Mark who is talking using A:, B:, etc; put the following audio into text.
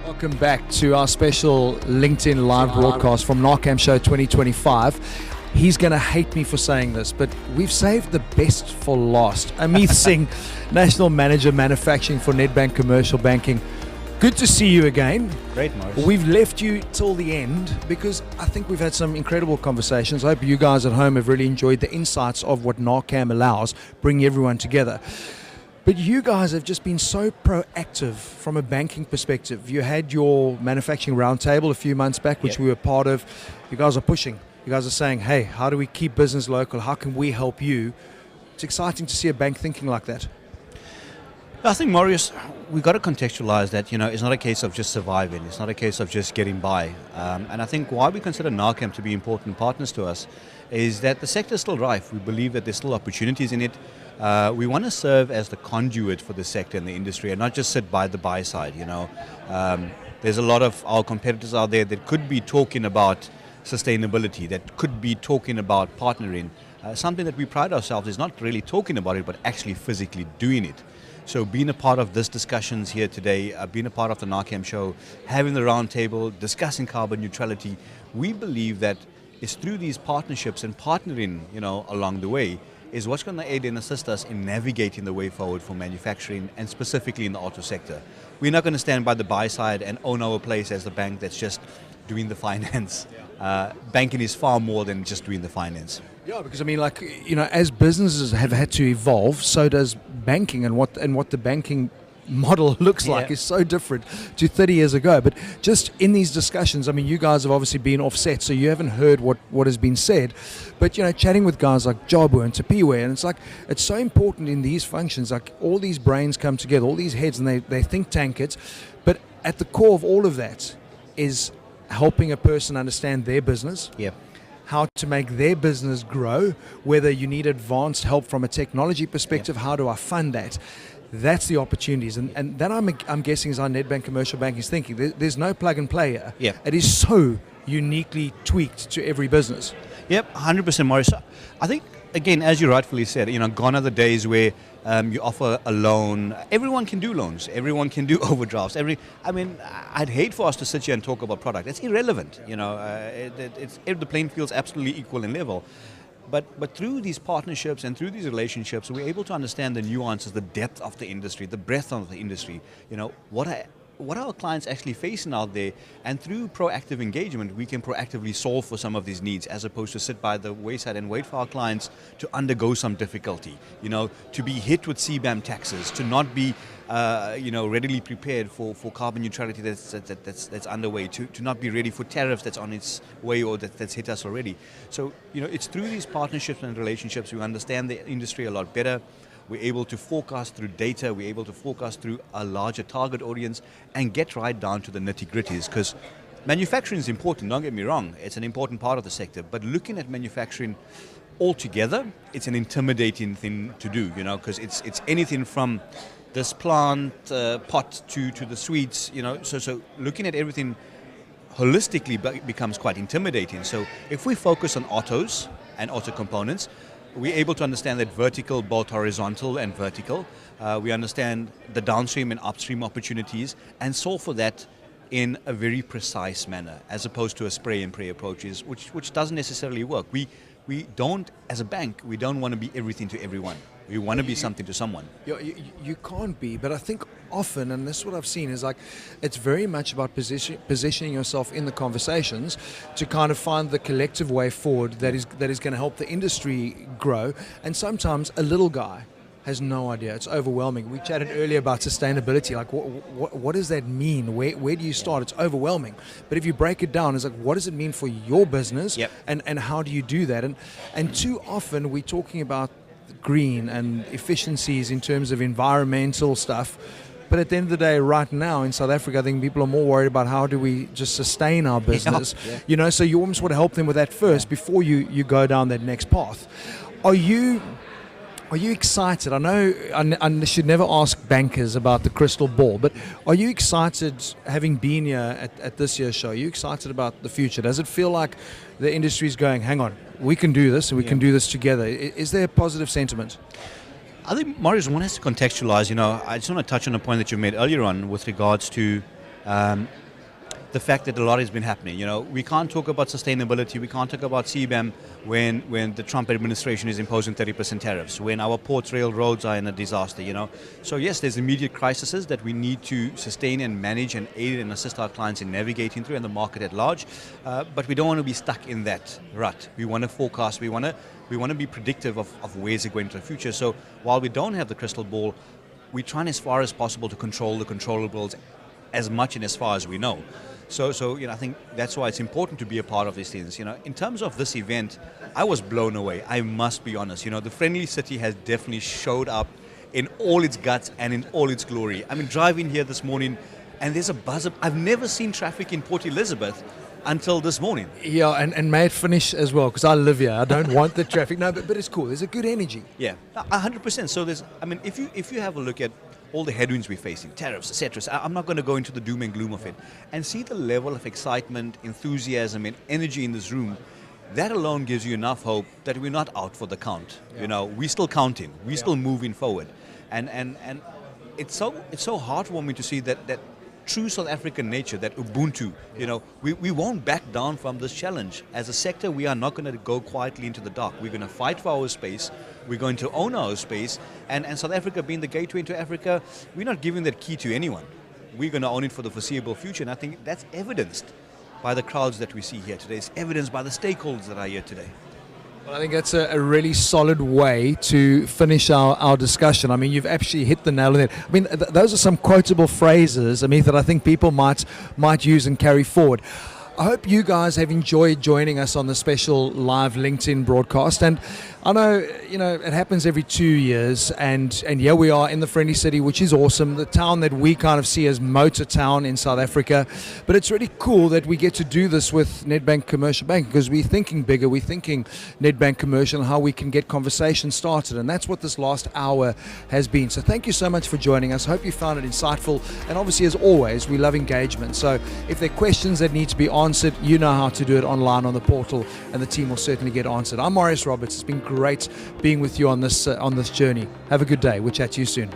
A: Welcome back to our special LinkedIn live broadcast from NAACAM Show 2025. He's going to hate me for saying this, but we've saved the best for last. Amith Singh, National Manager Manufacturing for Nedbank Commercial Banking. Good to see you again.
B: Great, Morris.
A: We've left you till the end because I think we've had some incredible conversations. I hope you guys at home have really enjoyed the insights of what NAACAM allows, bringing everyone together. But you guys have just been so proactive from a banking perspective. You had your manufacturing roundtable a few months back, which we were part of. You guys are pushing. You guys are saying, hey, how do we keep business local? How can we help you? It's exciting to see a bank thinking like that.
B: I think, Marius, we've got to contextualize that, it's not a case of just surviving. It's not a case of just getting by. And I think why we consider NAACAM to be important partners to us is that the sector is still rife. We believe that there's still opportunities in it. We want to serve as the conduit for the sector and the industry and not just sit by the buy side, There's a lot of our competitors out there that could be talking about sustainability, that could be talking about partnering. Something that we pride ourselves is not really talking about it, but actually physically doing it. So being a part of this discussions here today, being a part of the NAACAM show, having the roundtable, discussing carbon neutrality, we believe that it's through these partnerships and partnering, along the way, is what's going to aid and assist us in navigating the way forward for manufacturing and specifically in the auto sector. We're not going to stand by the buy side and own our place as the bank that's just doing the finance. Banking is far more than just doing the finance.
A: Yeah, because as businesses have had to evolve, so does banking, and what the banking model looks like is so different to 30 years ago. But just in these discussions, you guys have obviously been offset, so you haven't heard what has been said. But chatting with guys like Jabu and Tapiwe, and it's so important in these functions, like all these brains come together, all these heads, and they think tank it. But at the core of all of that is helping a person understand their business.
B: Yeah.
A: How to make their business grow, whether you need advanced help from a technology perspective, how do I fund that? That's the opportunities. And that I'm guessing is how Nedbank Commercial Banking is thinking. There's no plug and play here.
B: Yeah.
A: It is so uniquely tweaked to every business.
B: Yep, 100%, Maurice. I think, again, as you rightfully said, gone are the days where you offer a loan. Everyone can do loans. Everyone can do overdrafts. I'd hate for us to sit here and talk about product. It's irrelevant. The playing field's absolutely equal in level. But through these partnerships and through these relationships, we're able to understand the nuances, the depth of the industry, the breadth of the industry. What are our clients actually facing out there, and through proactive engagement we can proactively solve for some of these needs as opposed to sit by the wayside and wait for our clients to undergo some difficulty, to be hit with CBAM taxes, to not be readily prepared for carbon neutrality that's underway, to not be ready for tariffs that's on its way or that's hit us already. So it's through these partnerships and relationships we understand the industry a lot better. We're able to forecast through data, we're able to forecast through a larger target audience and get right down to the nitty-gritties, because manufacturing is important, don't get me wrong, it's an important part of the sector, but looking at manufacturing altogether, it's an intimidating thing to do, because it's anything from this plant pot to the suites, so looking at everything holistically becomes quite intimidating. So if we focus on autos and auto components, we're able to understand that vertical, both horizontal and vertical. We understand the downstream and upstream opportunities and solve for that in a very precise manner, as opposed to a spray and pray approaches, which doesn't necessarily work. We don't, as a bank, we don't want to be everything to everyone. We want to be something to someone.
A: You can't be, but I think often, and this is what I've seen, is it's very much about positioning yourself in the conversations to kind of find the collective way forward that is going to help the industry grow. And sometimes a little guy has no idea. It's overwhelming. We chatted earlier about sustainability. Like, what does that mean? Where do you start? It's overwhelming. But if you break it down, it's like, what does it mean for your business?
B: Yep.
A: And how do you do that? And too often we're talking about green and efficiencies in terms of environmental stuff, but at the end of the day, right now in South Africa, I think people are more worried about how do we just sustain our business. So you almost want to help them with that first before you go down that next path. Are you excited? I know I should never ask bankers about the crystal ball, but are you excited, having been here at this year's show, are you excited about the future? Does it feel like the industry is going, hang on, we can do this and we can do this together? Is there a positive sentiment?
B: I think, Marius, one has to contextualize, I just want to touch on a point that you made earlier on with regards to the fact that a lot has been happening. We can't talk about sustainability, we can't talk about CBAM when the Trump administration is imposing 30% tariffs, when our ports, railroads are in a disaster. So yes, there's immediate crises that we need to sustain and manage and aid and assist our clients in navigating through and the market at large, but we don't want to be stuck in that rut. We want to forecast, we want to be predictive of where's it going to the future. So while we don't have the crystal ball, we try as far as possible to control the controllables as much and as far as we know. So I think that's why it's important to be a part of these things. In terms of this event, I was blown away. I must be honest. The Friendly City has definitely showed up in all its guts and in all its glory. I mean, driving here this morning, and there's a buzz. I've never seen traffic in Port Elizabeth until this morning.
A: Yeah, and may it finish as well, because I live here. I don't want the traffic. No, but it's cool. There's a good energy.
B: Yeah, 100%. So if you have a look at all the headwinds we're facing, tariffs, etc. So I'm not going to go into the doom and gloom of it. And see the level of excitement, enthusiasm, and energy in this room. That alone gives you enough hope that we're not out for the count.
A: Yeah.
B: We're still counting. We're still moving forward. And it's so heartwarming to see that true South African nature, that Ubuntu. We won't back down from this challenge. As a sector, we are not going to go quietly into the dark. We're going to fight for our space. We're going to own our space. And South Africa being the gateway into Africa, we're not giving that key to anyone. We're going to own it for the foreseeable future. And I think that's evidenced by the crowds that we see here today. It's evidenced by the stakeholders that are here today.
A: Well, I think that's a really solid way to finish our discussion. I mean, you've actually hit the nail on it. I mean, those are some quotable phrases, Amith, that I think people might use and carry forward. I hope you guys have enjoyed joining us on the special live LinkedIn broadcast. And I know, it happens every 2 years, and here we are in the Friendly City, which is awesome, the town that we kind of see as motor town in South Africa. But it's really cool that we get to do this with Nedbank Commercial Banking, because we're thinking bigger, we're thinking Nedbank Commercial and how we can get conversations started. And that's what this last hour has been. So thank you so much for joining us. Hope you found it insightful. And obviously, as always, we love engagement. So if there are questions that need to be answered, you know how to do it online on the portal, and the team will certainly get answered. I'm Marius Roberts. It's been great being with you on this journey. Have a good day. We'll chat to you soon.